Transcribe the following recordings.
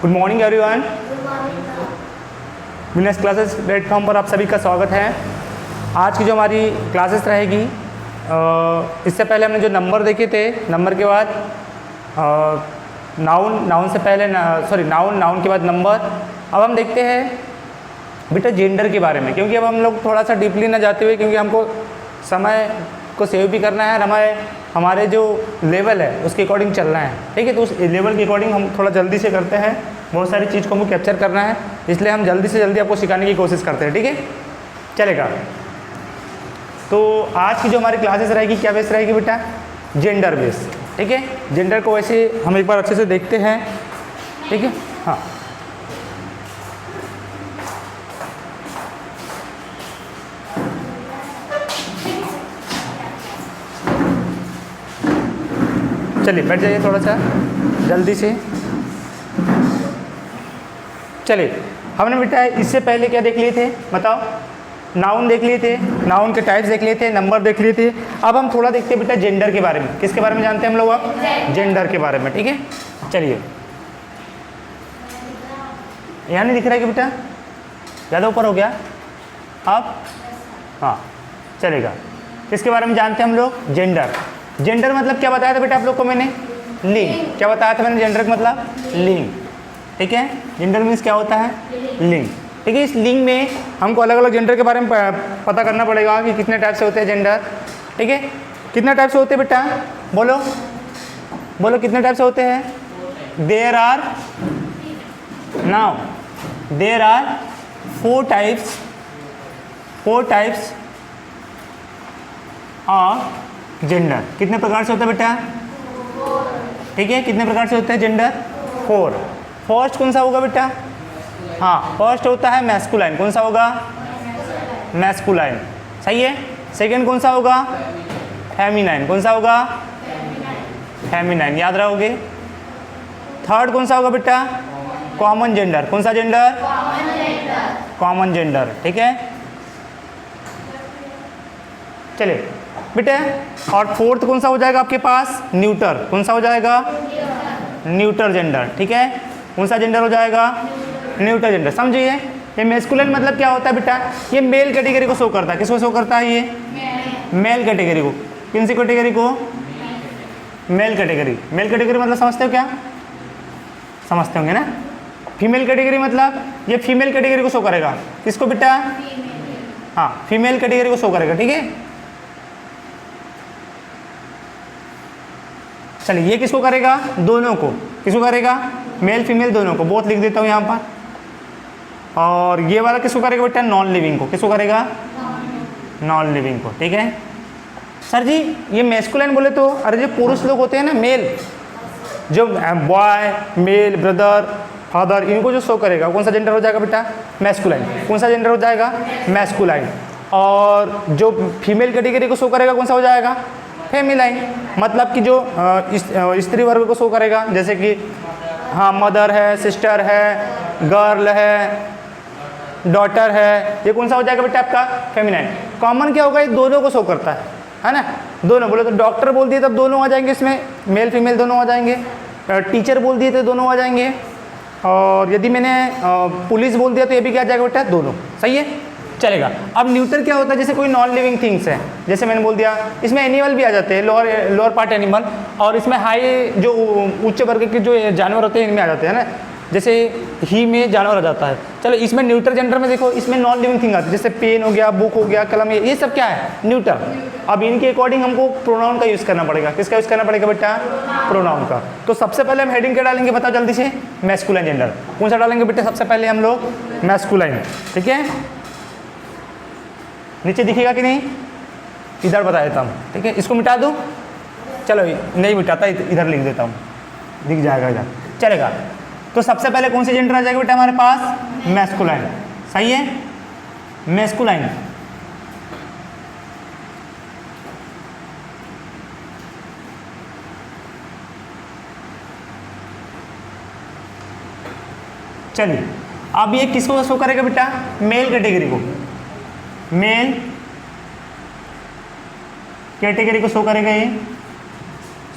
Good morning everyone. Business classes platform पर आप सभी का स्वागत है। आज की जो हमारी क्लासेस रहेगी, इससे पहले हमने जो नंबर देखे थे, नंबर के बाद नाउन से पहले नाउन के बाद नंबर। अब हम देखते हैं बेटा जेंडर के बारे में, क्योंकि अब हम लोग थोड़ा सा डीपली ना जाते हुए, क्योंकि हमको समय को सेव भी करना है और हमारे जो लेवल है उसके अकॉर्डिंग चलना है, ठीक है। तो उस लेवल के अकॉर्डिंग हम थोड़ा जल्दी से करते हैं, बहुत सारी चीज़ को हमको कैप्चर करना है, इसलिए हम जल्दी से जल्दी आपको सिखाने की कोशिश करते हैं, ठीक है, चलेगा। तो आज की जो हमारी क्लासेस रहेगी, क्या बेस रहेगी बेटा? जेंडर बेस, ठीक है। जेंडर को वैसे हम एक बार अच्छे से देखते हैं, ठीक है। हाँ, चलिए बैठ जाइए थोड़ा सा जल्दी से। चलिए, हमने बेटा इससे पहले क्या देख लिए थे बताओ? नाउन देख लिए थे, नाउन के टाइप्स देख लिए थे, नंबर देख लिए थे। अब हम थोड़ा देखते हैं बेटा जेंडर के बारे में। किसके बारे में जानते हैं हम लोग अब? जेंडर के बारे में, ठीक है। चलिए, यहाँ नहीं दिख रहा है कि बेटा? ज़्यादा ऊपर हो गया अब? हाँ, चलेगा। किसके बारे में जानते हैं हम लोग? जेंडर। जेंडर मतलब क्या बताया था बेटा आप लोग को मैंने? लिंग। क्या बताया था मैंने? जेंडर का मतलब लिंग, ठीक है। जेंडर मीन्स क्या होता है? लिंग, ठीक है। इस लिंग में हमको अलग अलग जेंडर के बारे में पता करना पड़ेगा कि कितने टाइप से होते हैं जेंडर, ठीक है। कितने टाइप से होते हैं बेटा? बोलो बोलो, कितने टाइप से होते हैं? There are four types of gender. कितने प्रकार से होता है बेटा? ठीक है, कितने प्रकार से होते हैं जेंडर? 4। फर्स्ट कौन सा होगा बेटा? हाँ, फर्स्ट होता है मैस्कुलाइन। कौन सा होगा? मैस्कुलाइन, सही है। सेकंड कौन सा होगा? फेमिनाइन। कौन सा होगा? फेमिनाइन, याद रहोगे। थर्ड कौन सा होगा बेटा? Common gender. कौन सा जेंडर? कॉमन जेंडर, ठीक है। चलिए बेटा, और फोर्थ कौन सा हो जाएगा आपके पास? न्यूटर। कौन सा हो जाएगा? न्यूटर जेंडर, ठीक है। कौन सा जेंडर हो जाएगा? Neuter gender. समझिए, ये मैस्कुलिन मतलब क्या होता है बेटा? ये मेल कैटेगरी को शो करता है। किसको शो करता है? ये मेल कैटेगरी को। किन सी कैटेगरी को? Male category. मेल कैटेगरी मतलब समझते हो क्या? समझते होंगे ना। फीमेल कैटेगरी मतलब ये फीमेल कैटेगरी को शो करेगा। किसको बेटा? हाँ, फीमेल कैटेगरी को शो करेगा, ठीक है। चलिए, ये किसको करेगा? दोनों को। किसको करेगा? मेल फीमेल दोनों को। बोथ लिख देता हूँ यहाँ पर। और ये वाला किसको करेगा बेटा? नॉन लिविंग को। किसको करेगा? नॉन लिविंग को, ठीक है। सर जी, ये मैस्कुलाइन बोले तो अरे जो पुरुष लोग होते हैं ना, मेल, जो बॉय, मेल, ब्रदर, फादर, इनको जो शो करेगा, कौन सा जेंडर हो जाएगा बेटा? मैस्कुलाइन। कौन सा जेंडर हो जाएगा? मैस्कुलाइन। और जो फीमेल कैटेगरी को शो करेगा, कौन सा हो जाएगा? फेमिनाइन। मतलब कि जो स्त्री वर्ग को शो करेगा, जैसे कि हाँ, मदर है, सिस्टर है, गर्ल है, डॉटर है, ये कौन सा हो जाएगा बेटा आपका? फेमिनाइन। कॉमन क्या होगा? ये दोनों को शो करता है ना। दोनों बोले तो डॉक्टर बोल दिए तब दोनों आ जाएंगे, इसमें मेल फीमेल दोनों आ जाएंगे। टीचर बोल दिए तो दोनों आ जाएंगे। और यदि मैंने पुलिस बोल दिया तो ये भी क्या आ जाएगा बेटा? दोनों, सही है, चलेगा। अब न्यूटर क्या होता है? जैसे कोई नॉन लिविंग थिंग्स है, जैसे मैंने बोल दिया, इसमें एनिमल भी आ जाते हैं, लोअर पार्ट एनिमल, और इसमें हाई जो उच्च वर्ग के जो जानवर होते हैं इनमें आ जाते हैं ना, जैसे ही में जानवर आ जाता है। चलो, इसमें न्यूटर जेंडर में देखो, इसमें नॉन लिविंग थिंग आती है, जैसे पेन हो गया, बुक हो गया, कलम, ये सब क्या है? न्यूटर। अब इनके अकॉर्डिंग हमको प्रोनाउन का यूज़ करना पड़ेगा। किसका यूज़ करना पड़ेगा बेटा? प्रोनाउन का। तो सबसे पहले हम हेडिंग क्या डालेंगे बताओ जल्दी से? Masculine gender. कौन सा डालेंगे बेटा सबसे पहले हम लोग? मैस्कुलाइन, ठीक है। नीचे दिखेगा कि नहीं? इधर बता देता हूँ, ठीक है। इसको मिटा दूँ? चलो, नहीं मिटाता, इधर लिख देता हूँ, दिख जाएगा इधर, चलेगा। तो सबसे पहले कौन सी जेंडर आ जाएगा बेटा हमारे पास? मैस्कुलाइन, सही है, मैस्कुलाइन। चलिए, अब ये किसको शो करेगा बेटा? मेल कैटेगरी को। मेल कैटेगरी को शो करेगा, ये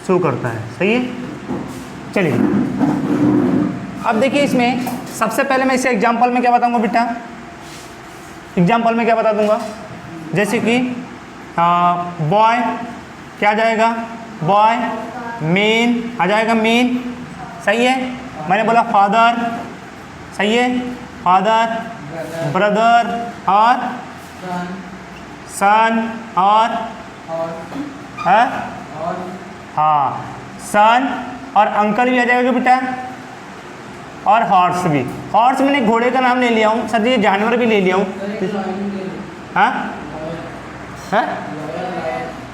शो करता है, सही है। चलिए, अब देखिए इसमें सबसे पहले मैं इसे एग्जाम्पल में क्या बताऊंगा बेटा, एग्जाम्पल में क्या बता दूंगा, जैसे कि बॉय क्या आ जाएगा, बॉय, मेन आ जाएगा, मेन, सही है। मैंने बोला फादर, सही है, फादर, ब्रदर और सन और हाँ सन और अंकल भी आ जाएगा बेटा, और हॉर्स भी। हॉर्स मैंने घोड़े का नाम ले लिया हूँ सर जी, जानवर भी ले लिया हूँ। हाँ हाँ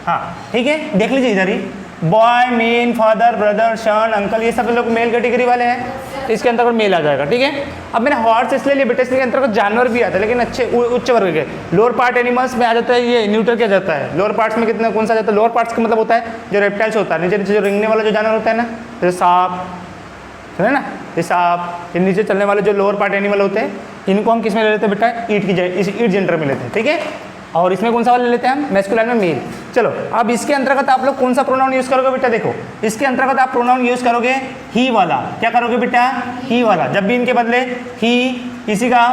हाँ ठीक है, देख लीजिए इधर ही, बॉय, मेन, फादर, ब्रदर, सन, अंकल, ये सब लोग मेल कैटेगरी वाले हैं, तो इसके अंतर्गत मेल आ जाएगा। ठीक है, अब मैंने हॉर्स इसलिए लिया बेटा, इसके अंतर्गत जानवर भी आता है, लेकिन अच्छे उच्च वर्ग के। लोअर पार्ट एनिमल्स में आ जाता है, ये न्यूटर क्या जाता है, लोअर पार्ट्स में कितना कौन सा जाता है, लोअर पार्ट्स का मतलब होता है जो रेप्टाइल्स होता है, नीचे नीचे जो रेंगने वाला जो जानवर होता है ना, जैसे सांप है ना, ये सांप, ये नीचे चलने वाले जो लोअर पार्ट एनिमल होते हैं, इनको हम किस में ले लेते हैं बेटा, ईट की इस ईट जेंडर में लेते हैं। ठीक है, और इसमें कौन सा वाला ले लेते हैं हम, मैस्कुलाइन में मेल। चलो अब इसके अंतर्गत आप लोग कौन सा प्रोनाउन यूज़ करोगे बेटा, देखो इसके अंतर्गत आप प्रोनाउन यूज़ करोगे ही वाला। क्या करोगे बेटा, ही वाला। जब भी इनके बदले ही, इसी का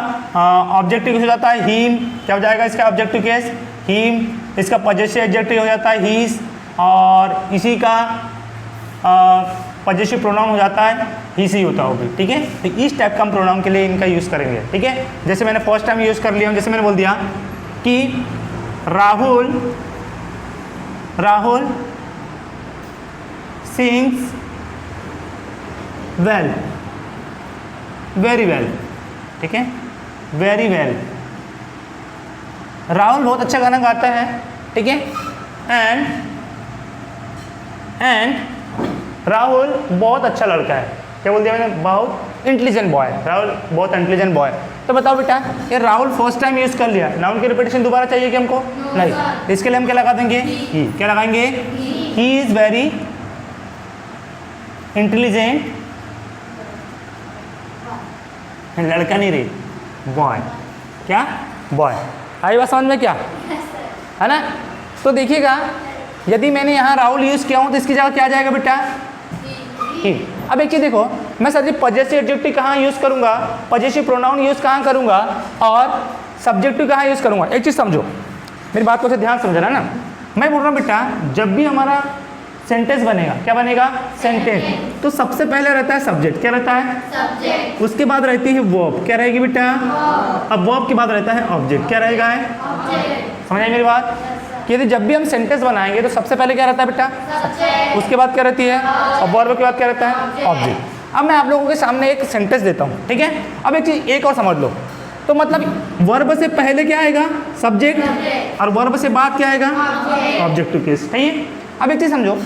ऑब्जेक्टिव हो जाता है हीम, क्या हो जाएगा इसका ऑब्जेक्टिव केस, हीम। इसका पजेसिव एडजेक्टिव हो जाता है हीस, और इसी का पजेसिव प्रोनाउन हो जाता है ही होता होगी। ठीक है, तो इस टाइप का हम प्रोनाउन के लिए इनका यूज़ करेंगे। ठीक है, जैसे मैंने फर्स्ट टाइम यूज़ कर लिया हूँ, जैसे मैंने बोल दिया कि Rahul sings well, very well. ठीक है, वेरी वेल, राहुल बहुत अच्छा गाना गाता है। ठीक है, एंड राहुल बहुत अच्छा लड़का है। क्या बोल दिया मैंने, बहुत इंटेलिजेंट बॉय, राहुल बहुत इंटेलिजेंट बॉय। तो बताओ बेटा, ये राहुल फर्स्ट टाइम यूज़ कर लिया, नाउन की रिपीटेशन दोबारा चाहिए कि हमको, नहीं, इसके लिए हम क्या लगा देंगे, ही। क्या लगाएंगे, ही इज़ वेरी इंटेलिजेंट, लड़का नहीं रे, बॉय। क्या, बॉय। आई बात समझ में क्या है ना। तो देखिएगा, यदि मैंने यहाँ राहुल यूज़ किया हूँ तो इसकी जगह क्या आ जाएगा बेटा, ही। अब एक चीज़ देखो, मैं सर जी पजेसिव एडजेक्टिव कहाँ यूज़ करूँगा, पजेसिव प्रोनाउन यूज़ कहाँ करूँगा, और सब्जेक्टिव कहाँ यूज़ करूँगा। एक चीज़ समझो, मेरी बात को से ध्यान समझना ना। मैं बोल रहा हूँ बेटा, जब भी हमारा सेंटेंस बनेगा, क्या बनेगा, सेंटेंस, तो सबसे पहले रहता है सब्जेक्ट। क्या रहता है, सब्जेक्ट। उसके बाद रहती है वर्ब, क्या रहेगी बेटा, अब वर्ब के बाद रहता है ऑब्जेक्ट। क्या रहेगा, ऑब्जेक्ट। समझ आई मेरी बात, कि यदि जब भी हम सेंटेंस बनाएंगे तो सबसे पहले क्या रहता है बेटा, सब्जेक्ट। उसके बाद क्या रहती है, और वर्ब के बाद क्या रहता है, ऑब्जेक्ट। अब मैं आप लोगों के सामने एक सेंटेंस देता हूँ। ठीक है, अब एक चीज़ एक और समझ लो, तो मतलब वर्ब से पहले क्या आएगा, सब्जेक्ट, और वर्ब से बाद क्या आएगा, ऑब्जेक्टिव केस। सही है। अब एक चीज़ समझो,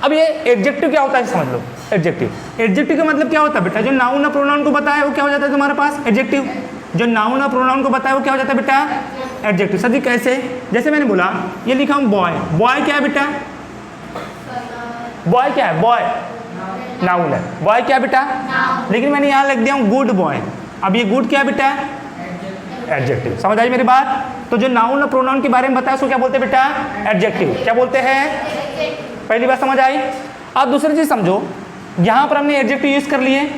अब ये एडजेक्टिव क्या होता है समझ लो। एडजेक्टिव का मतलब क्या होता है बेटा, जो नाउन और प्रोनाउन को बताया वो क्या हो जाता है तुम्हारे पास, एडजेक्टिव। जो नाउन और प्रोनाउन को बताया वो क्या हो जाता है बेटा, एडजेक्टिव। सर जी कैसे, जैसे मैंने बोला, ये लिखा हूँ बॉय, बॉय क्या है बेटा, बॉय क्या है, बॉय नाउन है, बॉय क्या है बेटा, लेकिन मैंने यहाँ लिख दिया हूँ गुड बॉय। अब ये गुड क्या है बेटा, एडजेक्टिव। समझ आई मेरी बात। तो जो नाउन और प्रोनाउन के बारे में बताया उसको क्या बोलते हैं बेटा, एडजेक्टिव। क्या बोलते हैं, पहली बात समझ आई। अब दूसरी चीज़ समझो, यहाँ पर हमने एडजेक्टिव यूज़ कर लिए।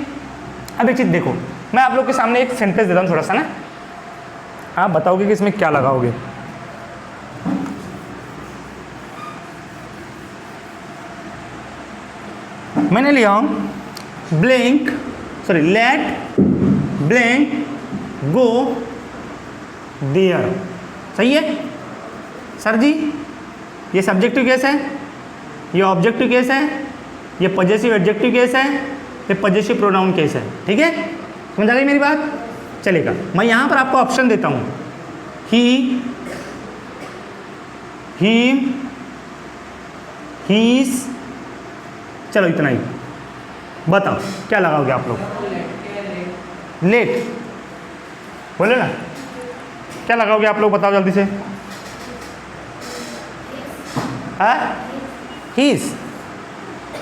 अब एक चीज़ देखो, मैं आप लोग के सामने एक सेंटेंस देता हूँ थोड़ा सा ना, आप बताओगे कि इसमें क्या लगाओगे। मैंने लिया हूँ blank, sorry, let blank go there. सही है सर जी, ये सब्जेक्टिव केस है, ये ऑब्जेक्टिव केस है, ये पजेसिव एडजेक्टिव केस है, ये पजेसिव प्रोनाउन केस है। ठीक है, समझ आ गई मेरी बात। चलेगा, मैं यहाँ पर आपको ऑप्शन देता हूँ, ही, हिम, हीस। चलो इतना ही, बताओ क्या लगाओगे आप लोग, लेट, बोले ना, क्या लगाओगे आप लोग, बताओ जल्दी से। हीस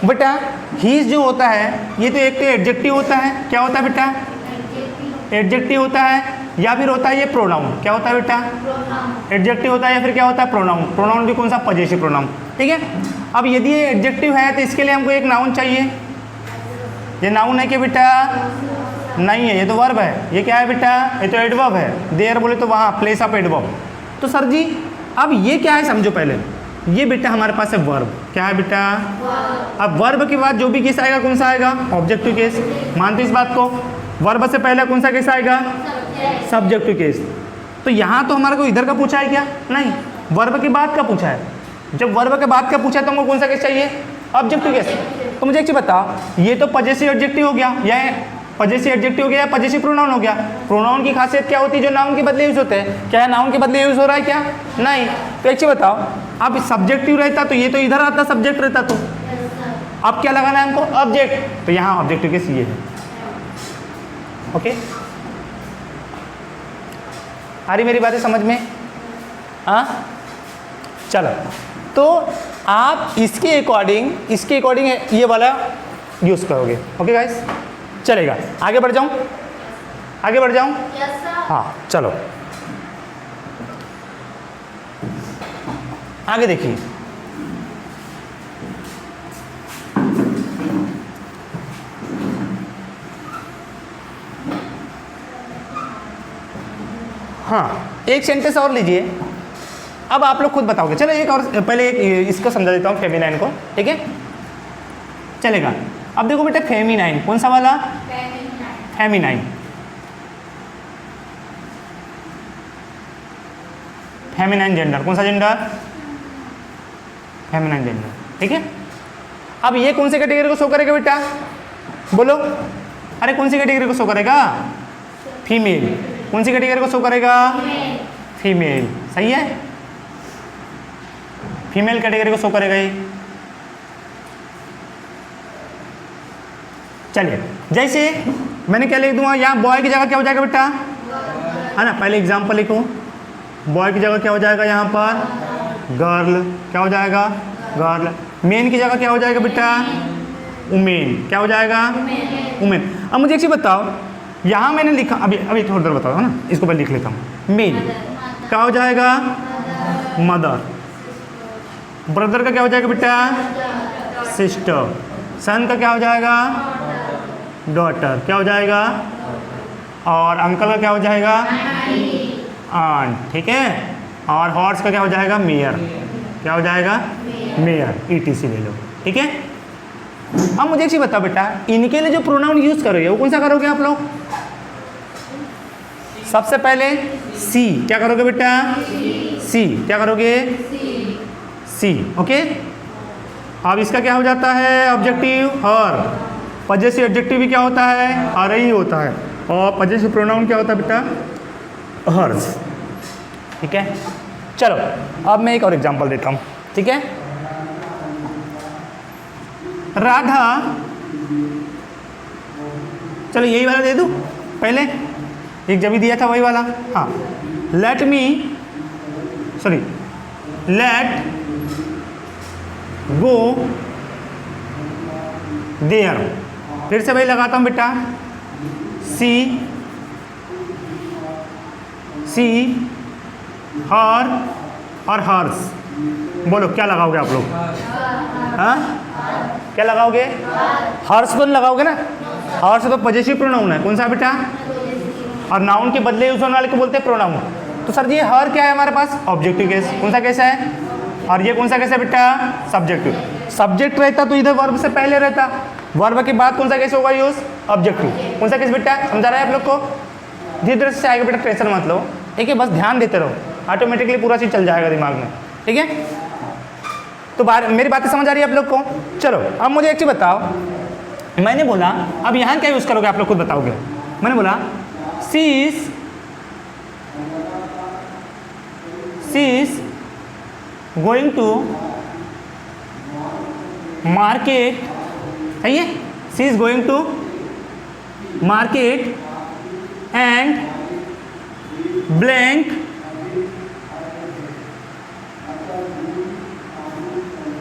बेटा, हीस जो होता है ये तो एक तो एडजेक्टिव होता है। क्या होता है बेटा, एडजेक्टिव होता है, या फिर होता है ये प्रोनाउन। क्या होता है बेटा, एडजेक्टिव होता है, या फिर क्या होता है, प्रोनाउन। प्रोनाउन भी कौन सा, पजेसिव प्रोनाउन। ठीक है, अब यदि ये एडजेक्टिव है तो इसके लिए हमको एक नाउन चाहिए, ये नाउन है क्या बेटा? नहीं है, ये तो वर्ब है। ये क्या है बेटा? ये तो एडवर्ब है। देयर बोले तो वहाँ प्लेस ऑफ एडवर्ब। तो सर जी अब ये क्या है समझो पहले। ये बेटा हमारे पास है वर्ब। क्या है बेटा? अब वर्ब के बाद जो भी केस आएगा कौन सा आएगा? Objective case. मानते इस बात को? वर्ब से पहले कौन सा केस आएगा? Subjective case. तो यहाँ तो हमारे को इधर का पूछा है क्या? नहीं, वर्ब के बाद का पूछा है। जब वर्ब के बाद का पूछा है तो हमको कौन सा केस चाहिए? Objective case. तो मुझे एक चीज़ बताओ, ये तो पजेसिव एडजेक्टिव हो गया, या पजेसिव एडजेक्टिव हो गया, पजेसिव प्रोनाउन हो गया। प्रोनाउन की खासियत क्या होती है? जो नाउन के बदले यूज होते हैं। क्या है नाउन के बदले यूज हो रहा है क्या? नहीं। तो एक चीज़ बताओ, अब सब्जेक्टिव रहता तो ये तो इधर आता, सब्जेक्ट रहता तो अब क्या लगाना है हमको? ऑब्जेक्ट। तो यहाँ ऑब्जेक्टिव केस ये है। ओके, आ रही मेरी बातें समझ में? हाँ चलो, तो आप इसके अकॉर्डिंग ये वाला यूज़ करोगे। ओके गाइस, चलेगा। आगे बढ़ जाऊं? हाँ चलो आगे देखिए। हाँ, एक सेंटेंस और लीजिए। अब आप लोग खुद बताओगे। चलो एक और पहले एक इसको समझा देता हूँ, फेमिनाइन को। ठीक है, चलेगा। अब देखो बेटा, फेमिनाइन कौन सा वाला? फेमिनाइन। फेमिनाइन जेंडर, कौन सा जेंडर? Feminine gender. ठीक है, अब ये कौन सी कैटेगरी को शो करेगा बेटा? बोलो, अरे कौन सी कैटेगरी को शो करेगा? फीमेल। कौन सी कैटेगरी को शो करेगा? फीमेल। सही है, फीमेल कैटेगरी को शो करेगा ये। चलिए, जैसे मैंने क्या लिख दूंगा यहाँ, बॉय की जगह क्या हो जाएगा बेटा? है ना, पहले एग्जाम्पल लिखो। बॉय की जगह क्या हो जाएगा यहाँ पर? गर्ल। क्या हो जाएगा? गर्ल। मेन की जगह क्या हो जाएगा बेटा? वुमेन। क्या हो जाएगा? वुमेन। अब मुझे एक चीज़ बताओ, यहाँ मैंने लिखा, अभी थोड़ी देर बताओ, है ना, इसको पहले लिख लेता हूँ। मेन क्या हो जाएगा? मदर। ब्रदर का क्या हो जाएगा बेटा? सिस्टर। सन का क्या हो जाएगा? डॉटर। क्या हो जाएगा? और अंकल का क्या हो जाएगा? आंट। ठीक है, और हॉर्स का क्या हो जाएगा? मेयर। क्या हो जाएगा? मेयर। ETC ले लो। ठीक है, अब मुझे एक चीज़ बताओ बेटा, इनके लिए जो प्रोनाउन यूज करोगे वो कौन सा करोगे आप लोग? सबसे पहले सी। क्या करोगे बेटा? सी। क्या करोगे? सी। ओके, अब इसका क्या हो जाता है? ऑब्जेक्टिव हर। पजेसिव एडजेक्टिव भी क्या होता है? हर ही होता है। और पजेसिव प्रोनाउन क्या होता है बेटा? हर्स। ठीक है, चलो अब मैं एक और एग्जांपल देता हूँ। ठीक है, राधा, चलो यही वाला दे दूँ पहले, एक जब भी दिया था वही वाला। हाँ, लेट गो देयर। फिर से वही लगाता हूँ बेटा, सी हर और हर्स। बोलो क्या लगाओगे आप लोग? हाँ, क्या लगाओगे? हर्स तो लगाओगे ना? हर्स तो पजेसिव प्रोनाउन है। कौन सा बेटा? और नाउन के बदले यूज होने वाले को बोलते हैं प्रोनाउन। तो सर जी हर क्या है हमारे पास? Objective case. कौन सा केस है? और ये कौन सा केस है बेटा? सब्जेक्टिव। सब्जेक्ट रहता तो इधर वर्ब से पहले रहता, वर्ब के बाद कौन सा केस होगा यूज? ऑब्जेक्टिव। कौन सा केस बेटा? समझा रहा है आप लोग को? धीरे धीरे से आएगा बेटा, टेंशन मत लो। ठीक है, बस ध्यान देते रहो, ऑटोमेटिकली पूरा चीज़ चल जाएगा दिमाग में। ठीक है, तो मेरी बातें समझ आ रही है आप लोग को? चलो अब मुझे एक चीज़ बताओ, मैंने बोला अब यहाँ क्या यूज़ करोगे आप लोग खुद बताओगे। मैंने बोला she is going to market. सही है, she is going to market and blank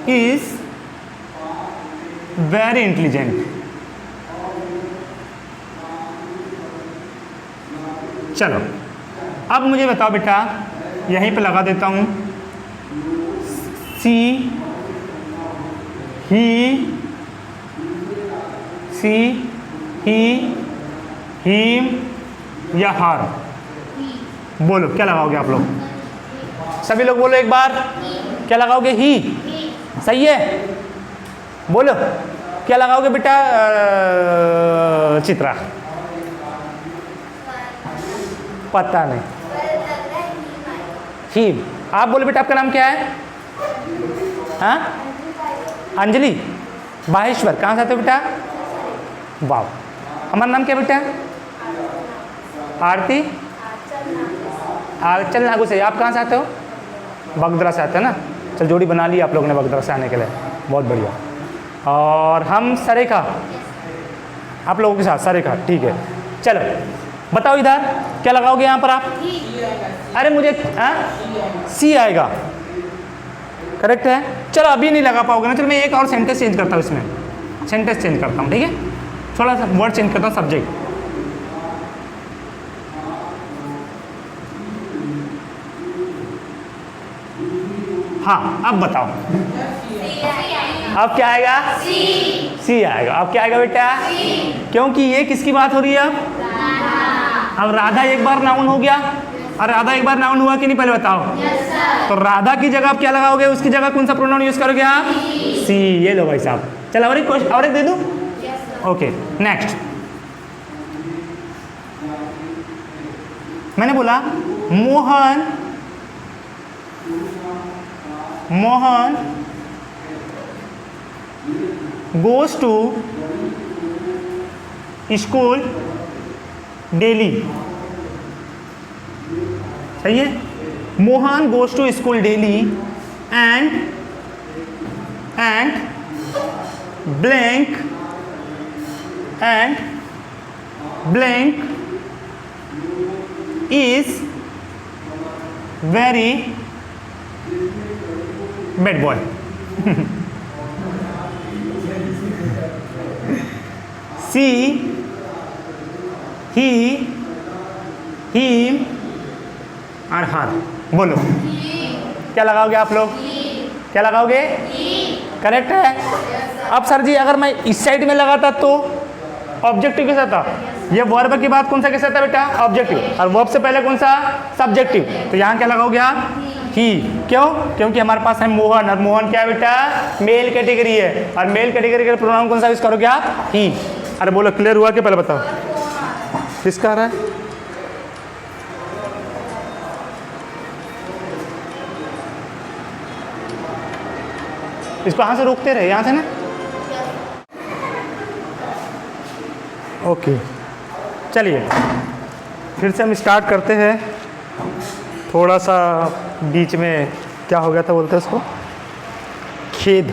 is very intelligent। चलो अब मुझे बताओ बेटा, यहीं पे लगा देता हूँ, सी ही, हिम या हर? बोलो क्या लगाओगे आप लोग? सभी लोग बोलो एक बार, क्या लगाओगे? ही। सही है, बोलो क्या लगाओगे बेटा? चित्रा पता नहीं। ही। आप बोलो बेटा, आपका नाम क्या है? हाँ, अंजलि बाहेश्वर। कहाँ से आते हो बेटा? वाह। हमारा नाम क्या बेटा? आरती आंचल नागू से। आप कहाँ से आते हो? बगदरा से आते हैं ना। चल जोड़ी बना ली आप लोगों ने बगदरा से आने के लिए, बहुत बढ़िया। और हम सरेखा आप लोगों के साथ, सरेखा ठीक है। चलो बताओ इधर क्या लगाओगे यहाँ पर आप? अरे मुझे सी आएगा, करेक्ट है। चलो अभी नहीं लगा पाओगे ना, चलो मैं एक और सेंटेंस चेंज करता हूँ इसमें, सेंटेंस चेंज करता हूँ, ठीक है। थोड़ा सा वर्ड चेंज करता हूँ, सब्जेक्ट। हाँ अब बताओ, अब क्या आएगा? सी आएगा। अब क्या आएगा बेटा? क्योंकि ये किसकी बात हो रही है अब राधा एक बार नाउन हो गया, और राधा एक बार नाउन हुआ कि नहीं पहले बताओ? तो राधा की जगह आप क्या लगाओगे? उसकी जगह कौन सा प्रोनाउन यूज करोगे आप? सी। ये लो भाई साहब। चलो और एक क्वेश्चन, और एक दे दूं? Okay next. मैंने बोला Mohan goes to school daily। सही है। Mohan goes to school daily and blank is very bad boy। See, he, him और हर। बोलो क्या लगाओगे आप लोग? क्या लगाओगे? करेक्ट है। अब सर जी अगर मैं इस साइड में लगाता तो ऑब्जेक्टिव के साथ था। ये वर्ब के बाद कौन सा के साथ था बेटा? ऑब्जेक्टिव। और वर्ब से पहले कौन सा? सब्जेक्टिव। तो यहाँ क्या लगाओगे आप? ही। क्यों? क्योंकि हमारे पास है मोहन, और मोहन क्या है बेटा? मेल कैटेगरी है, और मेल कैटेगरी का प्रोनाउन कौन सा यूज करोगे आप? ही। अरे बोलो क्लियर हुआ कि पहले बताओ किसका आ रहा है? इसको यहाँ से रोकते रहे, यहाँ से ना। ओके चलिए फिर से हम स्टार्ट करते हैं। थोड़ा सा बीच में क्या हो गया था बोलते हैं उसको, खेद।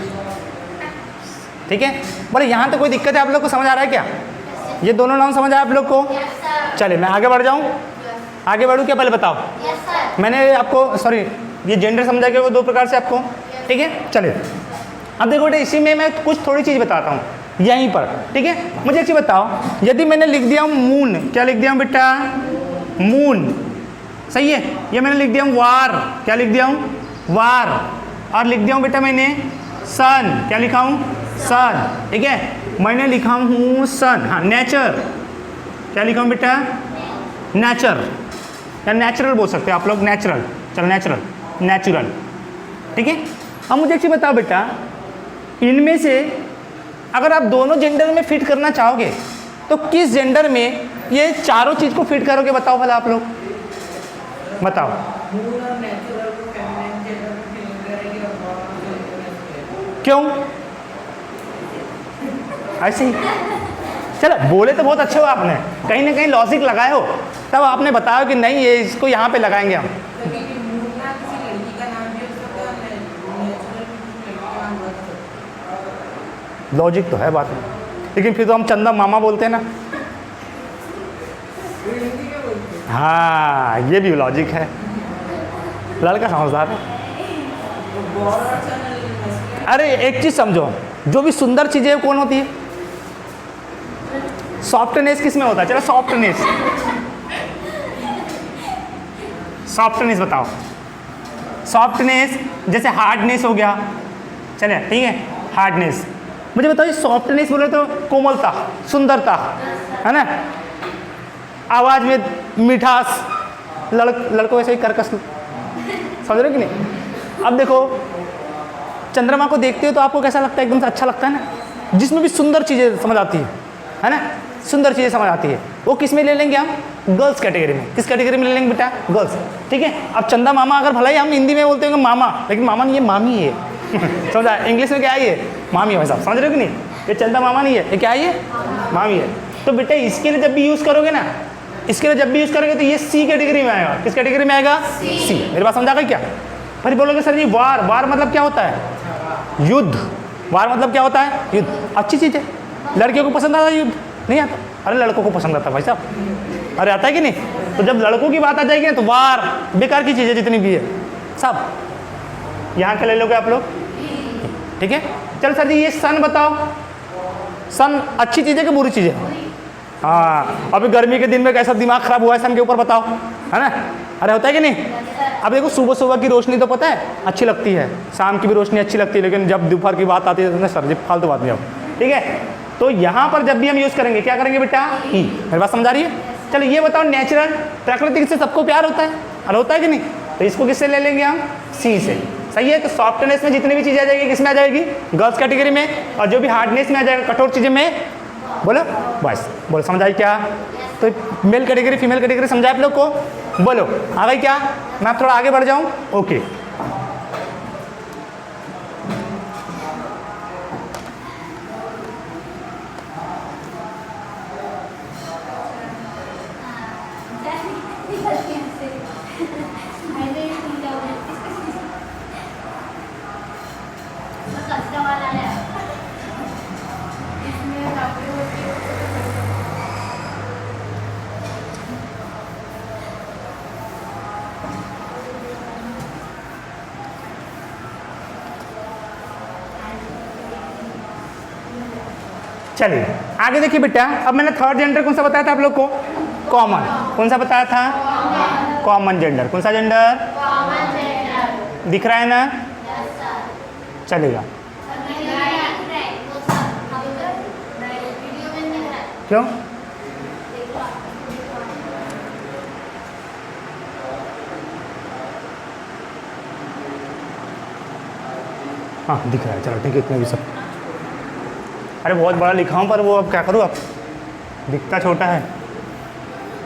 ठीक है, बोले यहाँ तो कोई दिक्कत है? आप लोग को समझ आ रहा है क्या? ये दोनों नाम समझ आया आप लोग को? चलिए मैं आगे बढ़ जाऊँ। आगे बढ़ूँ क्या पहले बताओ? मैंने आपको सॉरी ये जेंडर समझा के वो दो प्रकार से आपको, ठीक है। चलिए अब देखो बेटा, इसी में मैं कुछ थोड़ी चीज़ बताता हूँ यहीं पर, ठीक है। मुझे एक चीज़ बताओ, यदि मैंने लिख दिया हूँ मून, क्या लिख दिया हूँ बेटा? मून। सही है। ये मैंने लिख दिया हूँ वार, क्या लिख दिया हूँ? वार। और लिख दिया हूँ बेटा मैंने सन, क्या लिखा हूँ? सन। ठीक है, मैंने लिखा हूँ सन। हाँ नेचर, क्या लिखा हूँ बेटा? नेचर, या नेचुरल बोल सकते हैं आप लोग, नेचुरल। चलो नेचुरल, नेचुरल। ठीक है। अब मुझे एक चीज़ बताओ बेटा, इनमें से अगर आप दोनों जेंडर में फिट करना चाहोगे तो किस जेंडर में ये चारों चीज़ को फिट करोगे? बताओ भला आप लोग, बताओ। क्यों ऐसे ही? चलो बोले तो बहुत अच्छे हो आपने, कहीं ना कहीं लॉजिक लगाए हो, तब आपने बताया कि नहीं ये इसको यहाँ पे लगाएंगे हम। लॉजिक तो है बात में, लेकिन फिर तो हम चंदा मामा बोलते हैं ना। हाँ ये भी लॉजिक है, लड़का समझदार है। अरे एक चीज समझो, जो भी सुंदर चीजें कौन होती है? सॉफ्टनेस किस में होता है? चलो सॉफ्टनेस, सॉफ्टनेस बताओ। सॉफ्टनेस जैसे हार्डनेस हो गया, चले ठीक है, हार्डनेस। मुझे बताओ, सॉफ्टनेस बोले तो कोमलता, सुंदरता, है ना, आवाज में मिठास, लड़कों ऐसे ही कर्कश, समझ रहे हो कि नहीं। अब देखो चंद्रमा को देखते हो तो आपको कैसा लगता है, एकदम से अच्छा लगता है ना, जिसमें भी सुंदर चीज़ें समझ आती है ना, सुंदर चीज़ें समझ आती है, वो किस में ले लेंगे हम, गर्ल्स कैटेगरी में। किस कैटेगरी में ले लेंगे बेटा, गर्ल्स, ठीक है। अब चंदा मामा, अगर भला ही हम हिंदी में बोलते होंगे मामा, लेकिन मामा नहीं है, मामी है समझा, इंग्लिश में क्या है ये, मामी है भाई साहब, समझ रहे हो कि नहीं, ये चंदा मामा नहीं है, ये क्या है, ये मामी है। तो बेटा इसके लिए जब भी यूज़ करोगे ना, इसके लिए जब भी यूज़ करोगे तो ये सी कैटेगरी में आएगा। किस कैटेगरी में आएगा, सी। मेरी बात समझा गई क्या। फिर बोलोगे सर जी वार, वार मतलब क्या होता है, युद्ध, वार मतलब क्या होता है, युद्ध। अच्छी चीज़ है, लड़कियों को पसंद आता है युद्ध, नहीं आता, अरे लड़कों को पसंद आता है भाई साहब, अरे आता है कि नहीं। तो जब लड़कों की बात आ जाएगी ना तो वार बेकार की चीज़ है जितनी भी है सब, यहाँ के ले लोगे आप लोग, ठीक है। चल सर जी ये सन बताओ, सन अच्छी चीज़ है कि बुरी चीज़ है। हाँ, अभी गर्मी के दिन में कैसा दिमाग खराब हुआ है सन के ऊपर बताओ, है ना, अरे होता है कि नहीं। अब देखो सुबह सुबह की रोशनी तो पता है अच्छी लगती है, शाम की भी रोशनी अच्छी लगती है, लेकिन जब दोपहर की बात आती है तो सर जी फालतू बात नहीं, अब ठीक है। तो यहाँ पर जब भी हम यूज़ करेंगे क्या करेंगे बेटा, ही। मेरी बात समझा रही है। चलो ये बताओ, नेचुरल प्राकृतिक से सबको प्यार होता है, अरे होता है कि नहीं, तो इसको किससे ले लेंगे हम, सी से। सही है। तो सॉफ्टनेस में जितनी भी चीज़ें आ जाएगी किस में आ जाएगी, गर्ल्स कैटेगरी में, और जो भी हार्डनेस में आ जाएगा, कठोर चीज़ें में, बोलो बस, बोलो समझ आई क्या। तो मेल कैटेगरी फीमेल कैटेगरी समझा आप लोग को, बोलो आ गई क्या। मैं थोड़ा आगे बढ़ जाऊँ, ओके। चलिए आगे देखिए बेटा, अब मैंने थर्ड जेंडर कौन सा बताया था आप लोग को, कॉमन। कौन सा बताया था, कॉमन जेंडर। कौन सा जेंडर, दिख रहा है ना, चलेगा। क्यों, हाँ दिख रहा है, चलो ठीक है, इतने भी सब। अरे बहुत बड़ा लिखा हूँ पर वो अब क्या करूँ, अब दिखता छोटा है,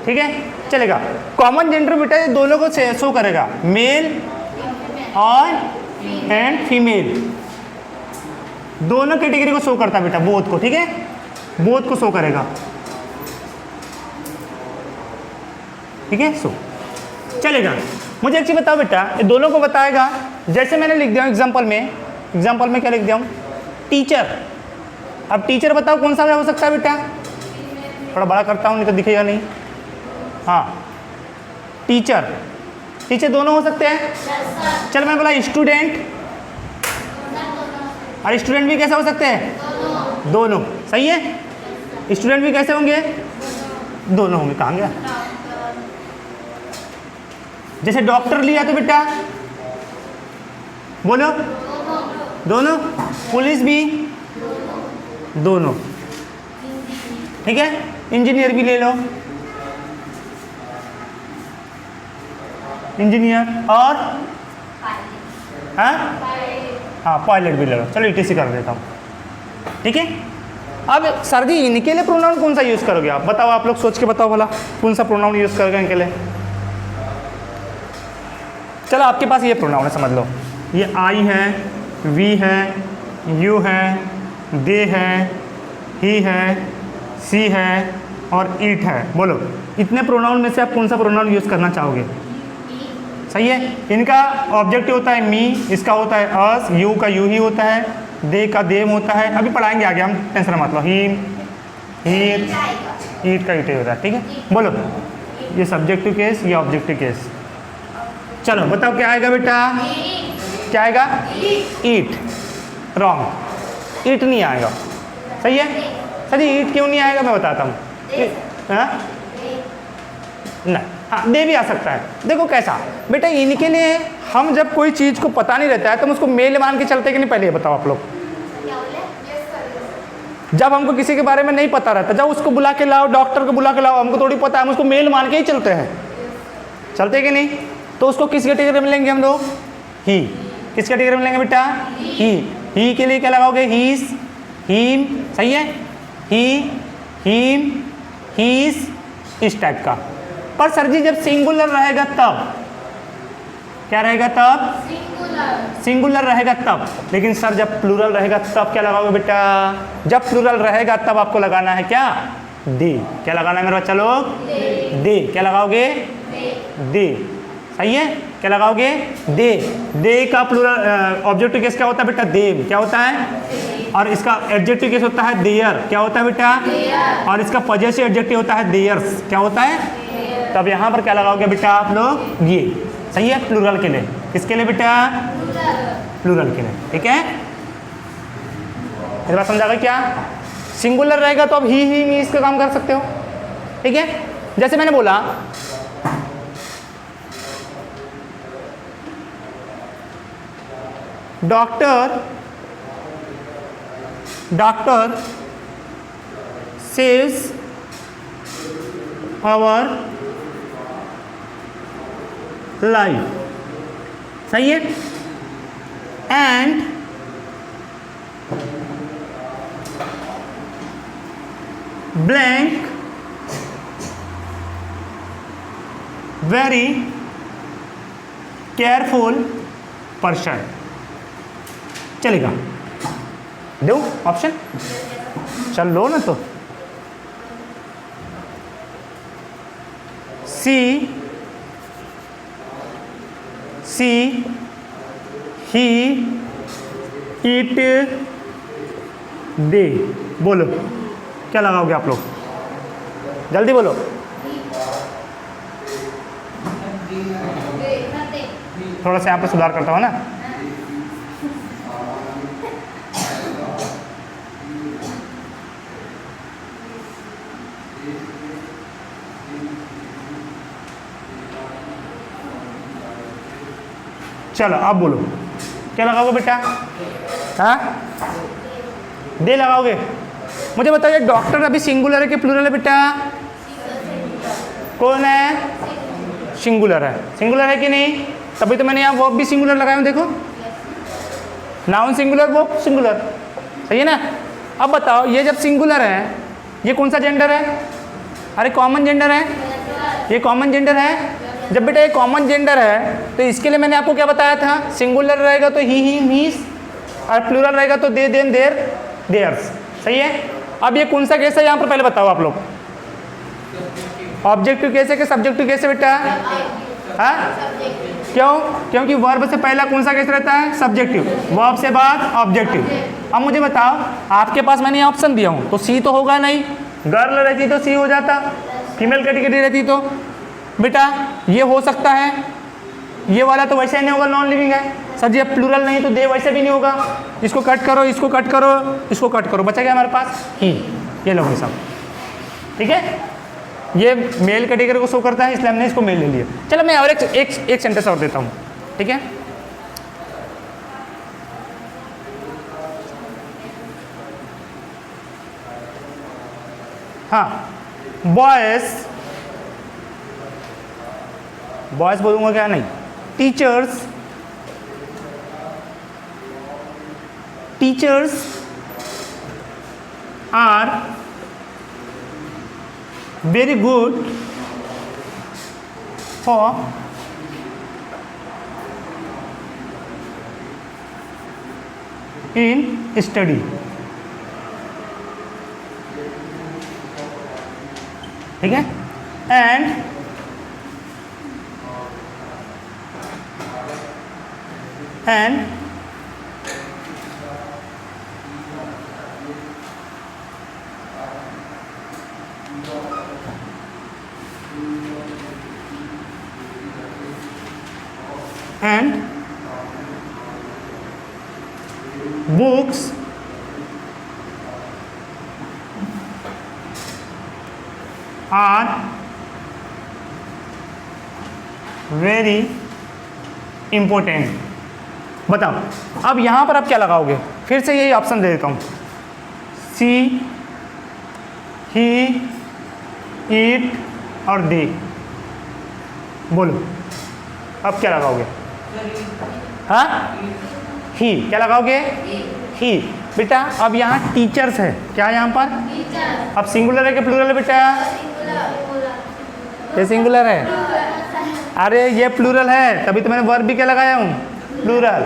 ठीक है चलेगा। कॉमन जेंडर बेटा ये दोनों को शो करेगा, मेल और एंड फीमेल, दोनों कैटेगरी को शो करता है बेटा, बोथ को, ठीक है, बोथ को शो करेगा, ठीक है। सो चलेगा। मुझे एक चीज़ बताओ बेटा, ये दोनों को बताएगा, जैसे मैंने लिख दिया एग्जाम्पल में क्या लिख दिया हूँ, टीचर। अब टीचर बताओ कौन सा हो सकता है बेटा, थोड़ा बड़ा करता हूँ नहीं तो दिखेगा नहीं। हाँ टीचर दोनों हो सकते हैं। चल मैं बोला स्टूडेंट, और स्टूडेंट भी कैसे हो सकते हैं, दोनों। सही है, स्टूडेंट भी कैसे होंगे, दोनों होंगे। कहाँ गया, जैसे डॉक्टर लिया तो बेटा बोलो दोनों, पुलिस भी दोनों, ठीक है। इंजीनियर भी ले लो, इंजीनियर, और हाँ पायलट भी ले लो। चलो ETC कर देता हूँ, ठीक है। अब सर जी इनके लिए प्रोनाउन कौन सा यूज़ करोगे आप, बताओ, आप लोग सोच के बताओ भला कौन सा प्रोनाउन यूज़ करोगे इनके लिए। चलो आपके पास ये प्रोनाउन है, समझ लो, ये आई है, वी है, यू है, दे है, ही है, सी है और इट है। बोलो इतने प्रोनाउन में से आप कौन सा प्रोनाउन यूज़ करना चाहोगे। सही है। इनका ऑब्जेक्टिव होता है मी, इसका होता है अस, यू का यू ही होता है, दे का देम होता है। अभी पढ़ाएंगे आगे हम, टेंशन मत लो। हिम, हीर, ईट का इट होता है, ठीक है। बोलो ये सब्जेक्टिव केस, ये ऑब्जेक्टिव केस। चलो बताओ क्या आएगा बेटा, क्या आएगा, ईट। रॉन्ग, ईट नहीं आएगा। सही है। सर जी ईट क्यों नहीं आएगा मैं बताता हूँ। नहीं, हाँ दे भी आ सकता है। देखो कैसा बेटा, इनके लिए हम जब कोई चीज़ को पता नहीं रहता है तो हम उसको मेल मान के चलते कि नहीं, पहले ये बताओ आप लोग। जब हमको किसी के बारे में नहीं पता रहता, जब उसको बुला के लाओ, डॉक्टर को बुला के लाओ, हमको थोड़ी पता है, हम उसको मेल मान के ही चलते हैं, चलते कि नहीं? तो उसको किस कैटेगरी में लेंगे हम लोग? ही। किस कैटेगरी में लेंगे बेटा? ही के लिए क्या लगाओगे? हीस, हीम, सही है, ही, हीम, हीस, इस टाइप का। पर सर जी जब सिंगुलर रहेगा तब क्या रहेगा? तब सिंगुलर रहेगा तब। लेकिन सर जब प्लूरल रहेगा तब क्या लगाओगे बेटा? जब प्लूरल रहेगा तब आपको लगाना है क्या? दे। क्या लगाना है मेरे बच्चा लोग? दे। क्या लगाओगे? दे। सही है, क्या लगाओगे? दे। दे का प्लूरल ऑब्जेक्टिव केस क्या होता है बेटा? देम। क्या होता है? और इसका एडजेक्टिव केस होता है देयर। क्या होता है बेटा? और इसका पॉजिटिव एडजेक्टिव होता है देयर्स। क्या होता है? तब यहाँ पर क्या लगाओगे बेटा आप लोग? ये। सही है, प्लूरल के लिए। किसके लिए बेटा? प्लूरल के लिए। ठीक है, मेरे बात समझा गया क्या? सिंगुलर रहेगा तो अब ही मी इसका काम कर सकते हो। ठीक है, जैसे मैंने बोला डॉक्टर सेव्स आवर लाइफ। सही है, and blank very careful person. चलेगा? दो ऑप्शन, चल लो ना। तो सी ही इट दे। बोलो क्या लगाओगे आप लोग? जल्दी बोलो। थोड़ा सा यहाँ पे सुधार करता हूँ ना। चलो आप बोलो क्या लगाओगे बेटा? हाँ, दे लगाओगे। मुझे बताइए डॉक्टर अभी सिंगुलर है कि प्लूरल है बेटा? कौन है? सिंगुलर है। सिंगुलर है कि नहीं? तभी तो मैंने यहाँ वर्ब भी सिंगुलर लगाया हूँ। देखो, नाउन सिंगुलर, वर्ब सिंगुलर। सही है ना? अब बताओ ये जब सिंगुलर है, ये कौन सा जेंडर है? अरे कॉमन जेंडर है, ये कॉमन जेंडर है। जब बेटा ये कॉमन जेंडर है तो इसके लिए मैंने आपको क्या बताया था? सिंगुलर रहेगा तो ही हिम हीस, और प्लूरल रहेगा तो दे देम देयर देयर्स। सही है। अब ये कौन सा केस है यहाँ पर पहले बताओ आप लोग? ऑब्जेक्टिव केस है कि सब्जेक्टिव केस है बेटा? हाँ, क्यों? क्योंकि वर्ब से पहला कौन सा केस रहता है? सब्जेक्टिव। वर्ब से बाद ऑब्जेक्टिव। अब मुझे बताओ, आपके पास मैंने ये ऑप्शन दिया हूँ तो सी तो होगा नहीं। गर्ल रहती तो सी हो जाता, फीमेल कैटेगरी रहती तो बेटा ये हो सकता है। ये वाला तो वैसे ही नहीं होगा, नॉन लिविंग है। सर जी अब प्लूरल नहीं तो दे वैसे भी नहीं होगा। इसको कट करो, इसको कट करो, इसको कट करो, बचा गया हमारे पास ही। ये लोग सब ठीक है। ये मेल कैटेगरी को शो करता है, इसलिए हमने इसको मेल ले लिया। चलो मैं और एक सेंटेंस और देता हूँ। ठीक है, हाँ, बॉयज बोलूँगा क्या? नहीं, teachers are very good for in study. ठीक है, and books are very important। बताओ अब यहां पर आप क्या लगाओगे? फिर से यही ऑप्शन दे देता हूं, सी, ही, ईट और दे। बोलो अब क्या लगाओगे? हाँ, ही। क्या लगाओगे? ही। बेटा अब यहाँ टीचर्स है, क्या है यहाँ पर? अब सिंगुलर है कि प्लूरल है बेटा? ये सिंगुलर है। अरे ये प्लूरल है, तभी तो मैंने वर्ब भी क्या लगाया हूँ? प्लूरल।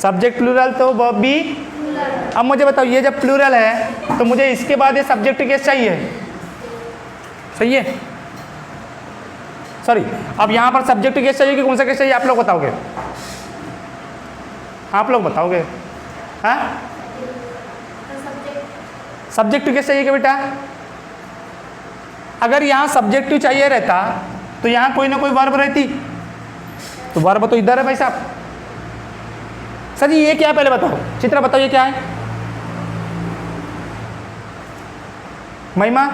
सब्जेक्ट प्लूरल तो वर्ब भी। अब मुझे बताओ, ये जब प्लूरल है तो मुझे इसके बाद ये सब्जेक्ट केस चाहिए, सही है? सॉरी, अब यहाँ पर सब्जेक्ट केस चाहिए कि कौन सा केस चाहिए? आप लोग बताओगे, आप लोग बताओगे। हाँ, सब्जेक्ट केस चाहिए क्या बेटा? अगर यहाँ सब्जेक्टिव चाहिए रहता तो यहाँ कोई ना कोई वर्ब रहती, तो वर्ब तो इधर है भाई साहब। सर जी ये क्या है पहले बताओ, चित्रा बताओ ये क्या है? महिमा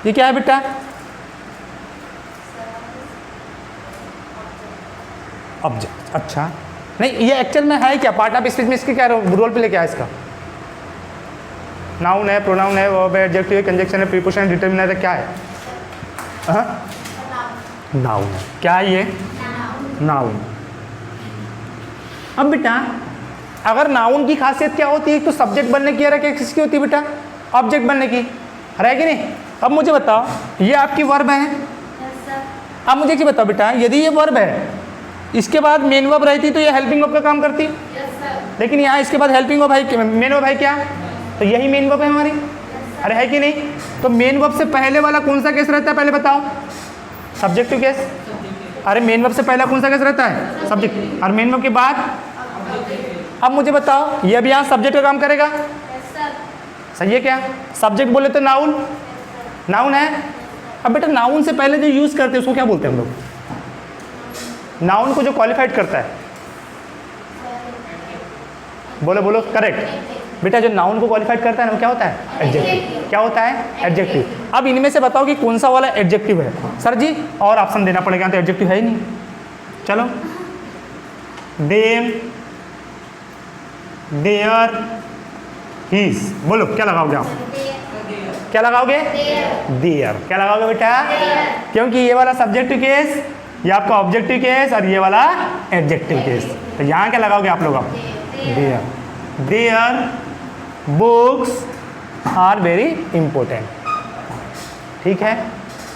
ये क्या है बेटा? ऑब्जेक्ट। अच्छा, नहीं ये एक्चुअल में है क्या? पार्ट ऑफ स्पीच में इसके क्या रोल प्ले क्या है इसका? नाउन है, प्रोनाउन है, वर्ब है, एडजेक्टिव है, कंजक्शन है, प्रीपोजिशन, डिटरमिनर है, क्या है? नाउन है। क्या है ये? नाउन। अब बेटा अगर नाउन की खासियत क्या होती है? तो सब्जेक्ट बनने की, किसकी होती है बेटा? ऑब्जेक्ट बनने की, है कि नहीं? अब मुझे बताओ, ये आपकी वर्ब है। अब मुझे क्या बताओ बेटा, यदि ये वर्ब है, इसके बाद मेन वर्ब रहती तो ये हेल्पिंग वर्ब का काम करती, लेकिन यहाँ इसके बाद हेल्पिंग वर्ब है, मेन वर्ब है क्या? तो यही मेन वर्ब है हमारी। अरे है कि नहीं? तो मेन वर्ब से पहले वाला कौन सा केस रहता है पहले बताओ? Subjective case. अरे मेन वर्ब से पहला कौन सा केस रहता है? सब्जेक्ट। और मेन वर्ब के बाद? अब मुझे बताओ, ये भी यहाँ सब्जेक्ट का काम करेगा, सही है क्या? सब्जेक्ट बोले तो नाउन, नाउन है। अब बेटा नाउन से पहले जो यूज करते हैं उसको क्या बोलते हैं हम लोग? नाउन को जो क्वालिफाइड करता है, बोलो बोलो करेक्ट। बेटा जो नाउन को क्वालिफाइड करता है ना वो क्या होता है? एडजेक्टिव। क्या होता है? एडजेक्टिव। अब इनमें से बताओ कि कौन सा वाला एडजेक्टिव है? सर जी और ऑप्शन देना पड़ेगा, तो एडजेक्टिव है ही नहीं। चलो, देम, देयर, हीज। बोलो क्या लगाओगे आप? क्या लगाओगे? देयर। क्या लगाओगे बेटा? क्योंकि ये वाला सब्जेक्टिव केस, ये आपका ऑब्जेक्टिव केस, और ये वाला एडजेक्टिव केस। तो यहाँ क्या लगाओगे आप लोग? आप there. There books are very important. ठीक है,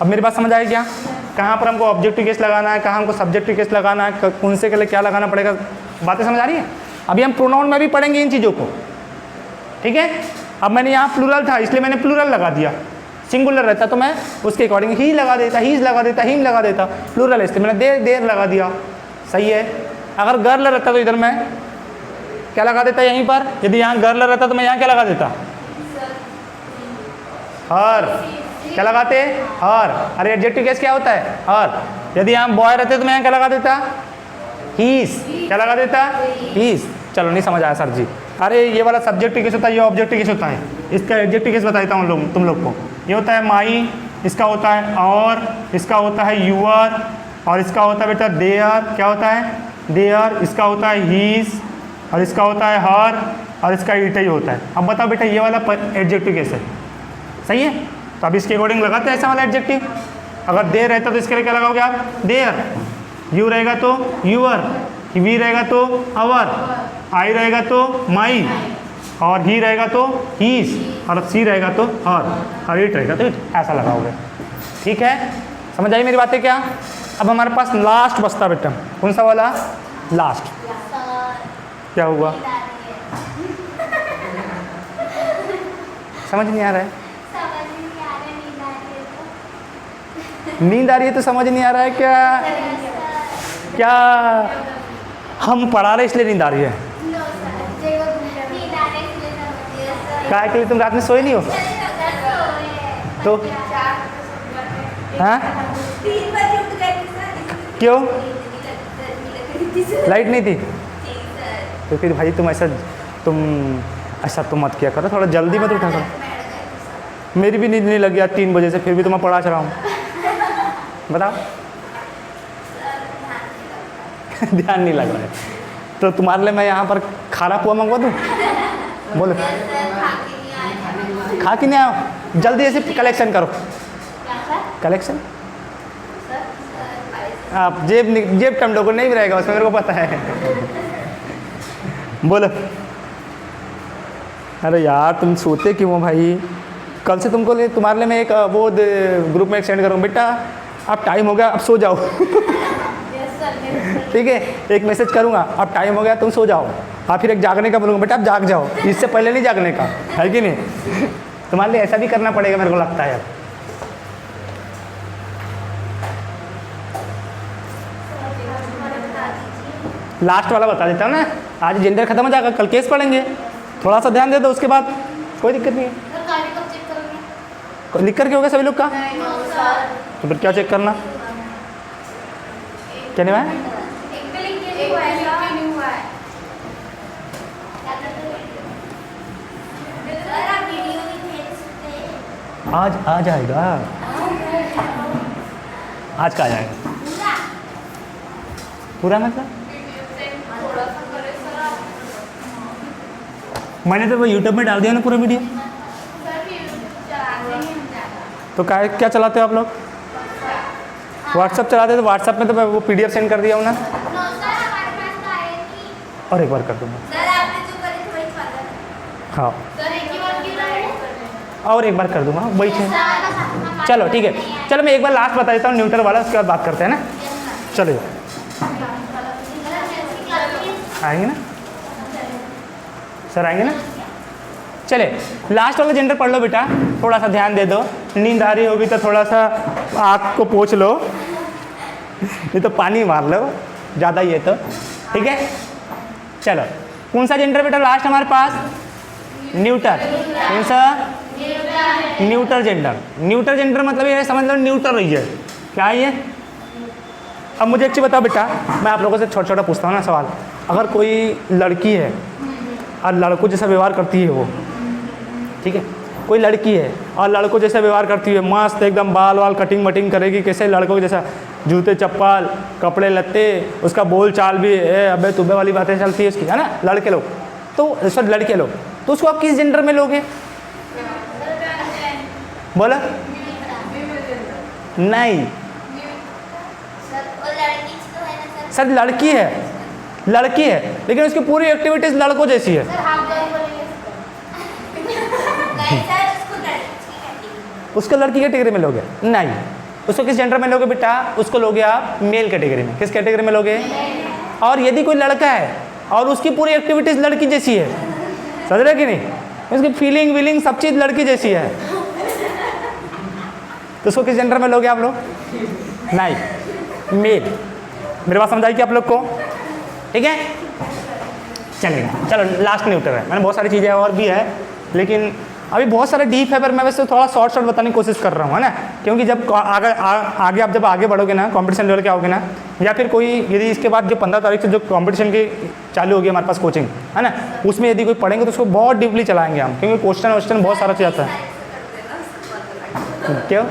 अब मेरी बात समझ आई क्या? कहाँ पर हमको ऑब्जेक्टिव केस लगाना है, कहाँ हमको सब्जेक्टिव केस लगाना है, कौन से के लिए क्या लगाना पड़ेगा, बातें समझ आ रही है? अभी हम प्रोनाउन में भी पढ़ेंगे इन चीज़ों को, ठीक है? अब मैंने यहाँ प्लूरल था इसलिए मैंने प्लूरल लगा दिया, सिंगुलर रहता तो मैं उसके अकॉर्डिंग ही लगा देता, हीज लगा देता, हिम लगा देता। प्लूरल है इसलिए मैंने देर लगा दिया, सही है? अगर गर्ल रहता तो इधर मैं क्या लगा देता यहीं पर? यदि यहाँ गर्ल रहता तो मैं यहाँ क्या लगा देता? हर। क्या लगाते? हर। अरे एडजेक्टिव केस क्या होता है? हर। यदि यहाँ बॉय रहते तो मैं यहाँ क्या लगा देता? हीज। क्या लगा देता? हीज। चलो नहीं समझ आया सर जी। अरे ये वाला सब्जेक्टिव केस होता है, ये ऑब्जेक्टिव केस होता है। इसका एडजेक्टिव केस बताता हूँ तुम लोग को। ये होता है माई, इसका होता है और, इसका होता है यूअर, और इसका होता है बेटा देयर। क्या होता है? देयर। इसका होता है हीज, और इसका होता है हर, और इसका इट ही होता है। अब बताओ बेटा ये वाला एडजेक्टिव केस है, सही है? तो अब इसके अकॉर्डिंग लगाते हैं ऐसा वाला एडजेक्टिव। अगर देयर रहता तो इसके लिए क्या लगाओगे आप? देयर। यू रहेगा तो यूअर, वी रहेगा तो अवर, आई रहेगा तो माई, और ही रहेगा तो हीज, और सी रहेगा तो हर, और इट रहेगा तो इट। ऐसा लगाओगे, ठीक है? समझ आई मेरी बातें क्या? अब हमारे पास लास्ट बचता बेटा, कौन सा वाला? लास्ट। क्या हुआ? समझ नहीं आ रहा है? नींद आ रही है तो समझ नहीं आ रहा है क्या? क्या हम पढ़ा रहे इसलिए नींद आ रही है? काय के लिए तुम रात में सोए नहीं हो तो? हाँ क्यों? लाइट नहीं थी? तो फिर भाई तुम ऐसा तो मत किया करो, थोड़ा जल्दी मत उठा करो। मेरी भी नींद नहीं लगी आज 3 बजे से, फिर भी तुम्हें पढ़ा रहा हूँ। बताओ। ध्यान नहीं लग रहा है तो तुम्हारे लिए मैं यहाँ पर खाना पुआ मंगवा दूँ? बोलो। खा के नहीं आओ, जल्दी से कलेक्शन करो। कलेक्शन आप जेब टमडो को नहीं रहेगा उसमें, मेरे को पता है। बोलो। अरे यार तुम सोते क्यों हो भाई? कल से तुमको तुम्हारे लिए मैं एक वो ग्रुप में सेंड करूँ, बेटा अब टाइम हो गया, अब सो जाओ। ठीक है, एक मैसेज करूँगा, अब टाइम हो गया तुम सो जाओ। हाँ, फिर एक जागने का बोलूँगा, बेटा अब जाग जाओ, इससे पहले नहीं जागने का, है कि नहीं? तुम्हारे लिए ऐसा भी करना पड़ेगा मेरे को लगता है। लास्ट वाला बता देता हूँ ना, आज जेंडर खत्म हो जाएगा, कल केस पढ़ेंगे, थोड़ा सा ध्यान दे दो, उसके बाद कोई दिक्कत नहीं है। लिख कर के होगा सभी लोग का, तो फिर क्या चेक करना? क्या नहीं है? आज जाएगा, आज का आ जाएगा पूरा। मतलब मैंने तो वो यूट्यूब में डाल दिया ना पूरा वीडियो। तो क्या चलाते हो आप लोग? व्हाट्सअप चलाते हो, तो व्हाट्सअप में तो मैं वो PDF सेंड कर दिया हूँ ना। और एक बार कर दूँगा। हाँ, और एक बार कर दूँगा, वही है। चलो ठीक है, चलो मैं एक बार लास्ट बता देता हूँ न्यूट्रल वाला, उसके बाद बात करते हैं ना। चलो आएंगे ना सर, आएंगे ना? चले लास्ट वाला जेंडर पढ़ लो बेटा, थोड़ा सा ध्यान दे दो। नींद आ रही होगी तो थोड़ा सा आँख को पोंछ लो, नहीं तो पानी मार लो, ज़्यादा ही है तो। ठीक है, चलो कौन सा जेंडर बेटा लास्ट हमारे पास? न्यूटर। कौन सा? Neuter gender. न्यूटर जेंडर मतलब ये समझ लो न्यूटर रही है, क्या है ये? अब मुझे एक चीज़ बताओ बेटा, मैं आप लोगों से छोटा छोटा पूछता हूँ ना सवाल। अगर कोई लड़की है और लड़कों जैसा व्यवहार करती है वो, ठीक है, कोई लड़की है और लड़कों जैसा व्यवहार करती है, मस्त एकदम बाल वाल कटिंग वटिंग करेगी, कैसे लड़कों के जैसा, जूते चप्पल कपड़े लत्ते, उसका बोल चाल भी अबे तुम्हें वाली बातें चलती है उसकी, है ना? लड़के लोग तो सर लड़के लोग, तो उसको आप किस जेंडर में लोगे? बोला नहीं सर, लड़की है, लड़की है लेकिन उसकी पूरी एक्टिविटीज लड़कों जैसी है। उसको लड़की कैटेगरी में लोगे? नहीं। उसको किस जेंडर में लोगे बेटा? उसको लोगे आप मेल कैटेगरी में। किस कैटेगरी में लोगे? और यदि कोई लड़का है और उसकी पूरी एक्टिविटीज लड़की जैसी है, समझ रहे कि नहीं? उसकी फीलिंग वीलिंग सब चीज़ लड़की जैसी है, तो उसको किस जेंडर में लोगे आप लोग? नहीं, मेल। मेरे बात समझ आएगी आप लोग को? ठीक है, चलेगा। चलो लास्ट न्यूटर है, मैंने बहुत सारी चीज़ें और भी है लेकिन अभी बहुत सारा डीप है, पर मैं वैसे थोड़ा शॉर्ट बताने की कोशिश कर रहा हूँ, है ना? क्योंकि जब आगे आप जब आगे बढ़ोगे ना, कंपटीशन लेवल के आओगे ना, या फिर कोई यदि इसके बाद जो 15 तारीख से जो कंपटीशन की चालू होगी हमारे पास कोचिंग, है ना, उसमें यदि कोई पढ़ेंगे तो उसको बहुत डीपली चलाएंगे हम, क्योंकि क्वेश्चन बहुत सारा चीज़ आता है। क्यों?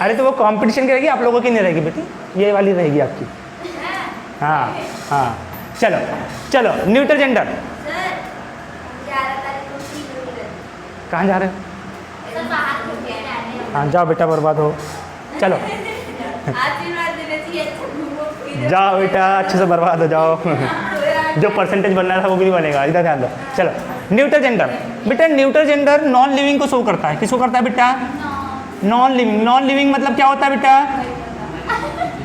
अरे तो वो कंपटीशन की रहेगी, आप लोगों की नहीं रहेगी बेटी, ये वाली रहेगी आपकी। हाँ हाँ, चलो चलो न्यूटर जेंडर। कहाँ जा रहे हो? हाँ जाओ बेटा, बर्बाद हो, चलो जाओ बेटा, अच्छे से बर्बाद हो जाओ। जो परसेंटेज बनना था वो भी नहीं बनेगा, इधर ध्यान दो। चलो न्यूटर जेंडर बेटा, न्यूटर जेंडर नॉन लिविंग को शो करता है। किसको करता है बेटा? Non living. नॉन लिविंग मतलब क्या होता है बेटा?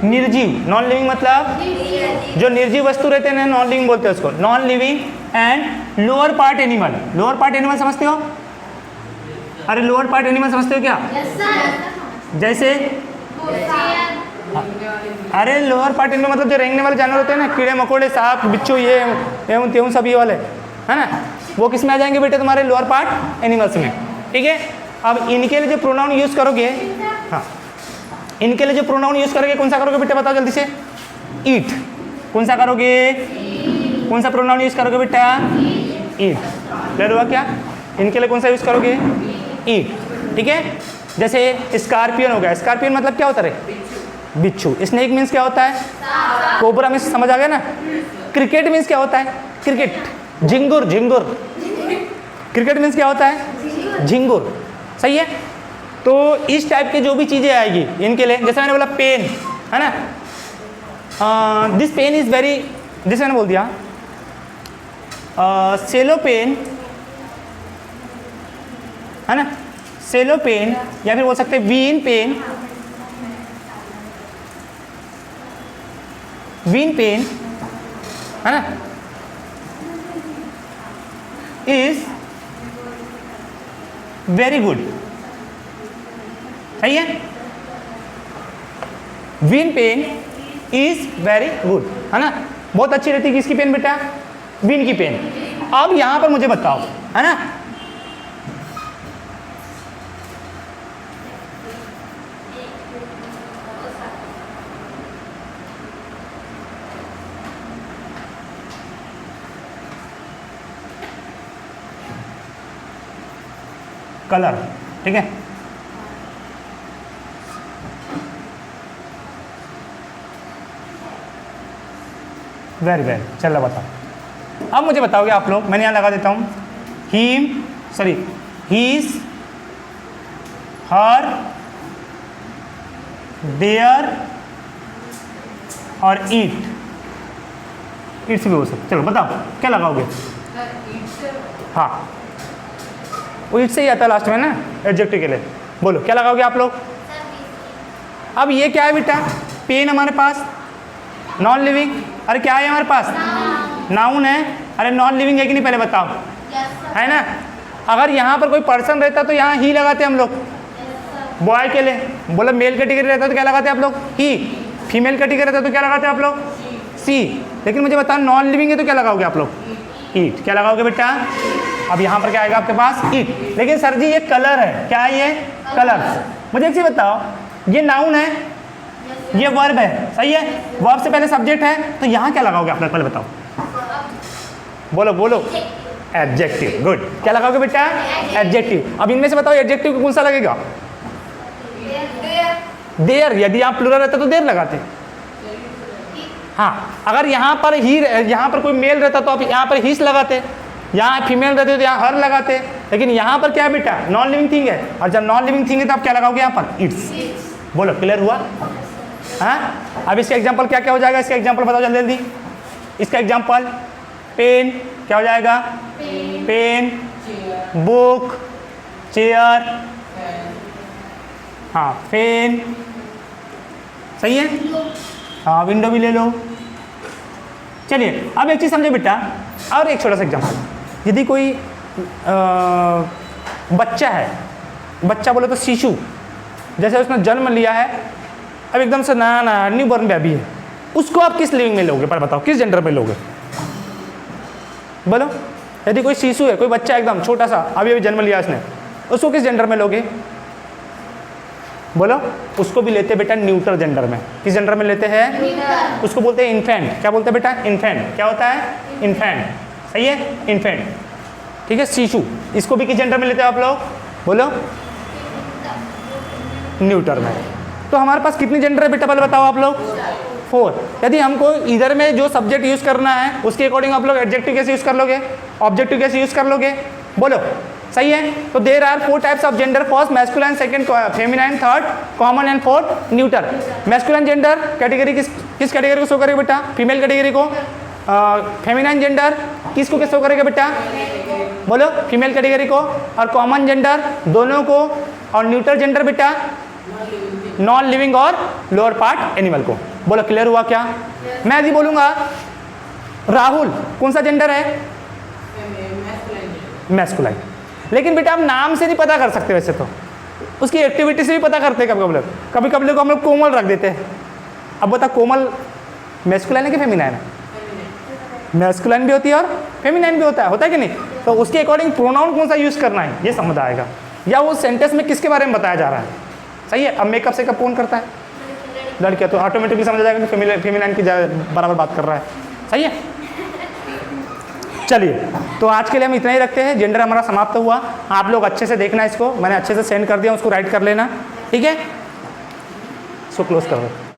निर्जीव। नॉन लिविंग मतलब जो निर्जीव वस्तु रहते हैं नॉन लिविंग बोलते हैं उसको। Non living and lower part animal. Lower part animal समझते हो? अरे लोअर पार्ट एनिमल समझते हो क्या? जैसे अरे लोअर पार्ट एनिमल मतलब जो रेंगने वाले जानवर होते हैं ना, कीड़े मकोड़े सांप बिच्छू ये एवं तेवं सब ये वाले, है ना, वो किस में आ जाएंगे बेटे? तुम्हारे लोअर पार्ट एनिमल्स में। ठीक है, अब इनके लिए जो प्रोनाउन यूज करोगे, हाँ इनके लिए जो प्रोनाउन यूज करोगे कौन सा करोगे बेटा? बताओ जल्दी से। ईट। कौन सा करोगे? कौन सा प्रोनाउन यूज करोगे बेटा? ईट। क्लियर हुआ क्या? इनके लिए कौन सा यूज करोगे? ईट। ठीक है, जैसे स्कॉर्पियन हो गया। स्कॉर्पियन मतलब क्या होता है? बिच्छू। स्नेक मीन्स क्या होता है? कोबरा मीन्स समझ आ गया ना? क्रिकेट मीन्स क्या होता है? क्रिकेट। झिंगुर। झिंगुर क्रिकेट मीन्स क्या होता है? झिंगुर। सही है। तो इस टाइप के जो भी चीज़ें आएगी इनके लिए, जैसे मैंने बोला पेन है ना, this pen is very, this मैंने बोल दिया सेलो पेन है ना, सेलो पेन, या फिर बोल सकते हैं वीन पेन, वीन पेन है ना, इज वेरी गुड। सही है। When pen is very good है ना, बहुत अच्छी रहती है किसकी पेन बेटा? वीन की पेन। अब यहां पर मुझे बताओ है ना, कलर, ठीक है। वेरी वेरी, चलो बताओ। अब मुझे बताओगे आप लोग, मैंने यहाँ लगा देता हूँ him, sorry his, her, there और ईट। ईट से भी हो सकता, चलो बताओ क्या लगाओगे? हाँ, वो ईट से ही आता है लास्ट में ना एडजेक्टिव के लिए। बोलो क्या लगाओगे आप लोग? अब ये क्या है बेटा? पेन हमारे पास नॉन लिविंग, अरे क्या है हमारे पास? नाउन है। अरे नॉन लिविंग है कि नहीं पहले बताओ? है ना। अगर यहाँ पर कोई पर्सन रहता तो यहाँ ही लगाते हम लोग बॉय के लिए। बोलो मेल कैटेगरी रहता तो क्या लगाते आप लोग? ही। फीमेल कैटेगरी रहता तो क्या लगाते आप लोग? सी। लेकिन मुझे बताओ नॉन लिविंग है तो क्या लगाओगे आप लोग? ईट। क्या लगाओगे बेटा? अब यहाँ पर क्या आएगा आपके पास? ईट। लेकिन सर जी ये कलर है, क्या है ये? कलर। मुझे एक चीज बताओ, ये नाउन है, ये वर्ब है, सही है। वर्ब से पहले सब्जेक्ट है, तो यहाँ क्या लगाओगे आप लोग पहले बताओ? बोलो बोलो। एडजेक्टिव। गुड। क्या लगाओगे बेटा? एडजेक्टिव। अब इनमें से बताओ एडजेक्टिव कौन सा लगेगा? देयर। यदि आप प्लूरल रहता तो देर लगाते। हाँ, अगर यहाँ पर ही, यहाँ पर कोई मेल रहता तो आप यहाँ पर हिस लगाते, यहाँ फीमेल रहते तो यहाँ हर लगाते। लेकिन यहाँ पर क्या है बेटा? नॉन लिविंग थिंग है, और जब नॉन लिविंग थिंग है तो आप क्या लगाओगे यहाँ पर? इट्स। बोलो क्लियर हुआ? हाँ। अब इसका एग्जांपल क्या क्या हो जाएगा? इसका एग्जांपल बताओ जल्दी जल्दी। इसका एग्जांपल पेन क्या हो जाएगा? पेन, बुक, चेयर, हाँ फैन, सही है। हाँ विंडो भी ले लो। चलिए अब एक चीज़ समझे बेटा, और एक छोटा सा एग्जांपल। यदि कोई बच्चा है, बच्चा बोले तो शिशु, जैसे उसने जन्म लिया है, अब एकदम से नया नया न्यू बॉर्न बेबी है, उसको आप किस लिविंग में लोगे? पर बताओ किस जेंडर में लोगे? बोलो। यदि कोई शिशु है, कोई बच्चा एकदम छोटा सा अभी अभी जन्म लिया उसने, उसको किस जेंडर में लोगे? बोलो। उसको भी लेते बेटा न्यूट्रल जेंडर में। किस जेंडर में लेते हैं? उसको बोलते हैं इन्फेंट। क्या बोलते हैं बेटा? इन्फेंट। क्या होता है? इन्फेंट। सही है, इन्फेंट। ठीक है, शिशु। इसको भी किस जेंडर में लेते हैं आप लोग? बोलो। न्यूट्रल में। तो हमारे पास कितनी जेंडर है बेटा पहले बताओ आप लोग? 4। यदि हमको इधर में जो सब्जेक्ट यूज करना है उसके अकॉर्डिंग आप लोग एडजेक्टिव कैसे यूज कर लोगे? ऑब्जेक्टिव कैसे यूज कर लोगे? बोलो। सही है। तो there are 4 types of gender, first masculine, second feminine, third common and fourth neutral. Masculine gender category किस कैटेगरी को शो करेगा बेटा? फीमेल कैटेगरी को। फेमिनाइन जेंडर किसको किस शो करेगा बेटा? बोलो। फीमेल कैटेगरी को। और कॉमन जेंडर दोनों को। और न्यूट्रल जेंडर बेटा नॉन लिविंग और लोअर पार्ट एनिमल को। बोलो क्लियर हुआ क्या? मैं यदि बोलूंगा राहुल, कौन सा जेंडर है? मैस्कुलाइन। लेकिन बेटा आप नाम से नहीं पता कर सकते, वैसे तो उसकी एक्टिविटी से भी पता करते हैं कभी कभी लोग हम लोग कोमल रख देते हैं। अब बता कोमल मैस्कुलाइन है कि फेमिनाइन है? मैस्कुलाइन भी होती है और फेमिनाइन भी होता है कि नहीं? तो उसके अकॉर्डिंग प्रोनाउन कौन सा यूज़ करना है ये समझ आएगा, या वो सेंटेंस में किसके बारे में बताया जा रहा है। सही है। अब मेकअप से कब कौन करता है? लड़कियाँ। तो ऑटोमेटिकली समझ जाएगा कि फेमिनाइन की बराबर बात कर रहा है। सही है। चलिए, तो आज के लिए हम इतना ही रखते हैं। जेंडर हमारा समाप्त हुआ। आप लोग अच्छे से देखना इसको, मैंने अच्छे से सेंड कर दिया, उसको राइट कर लेना, ठीक है। इसको क्लोज कर दो।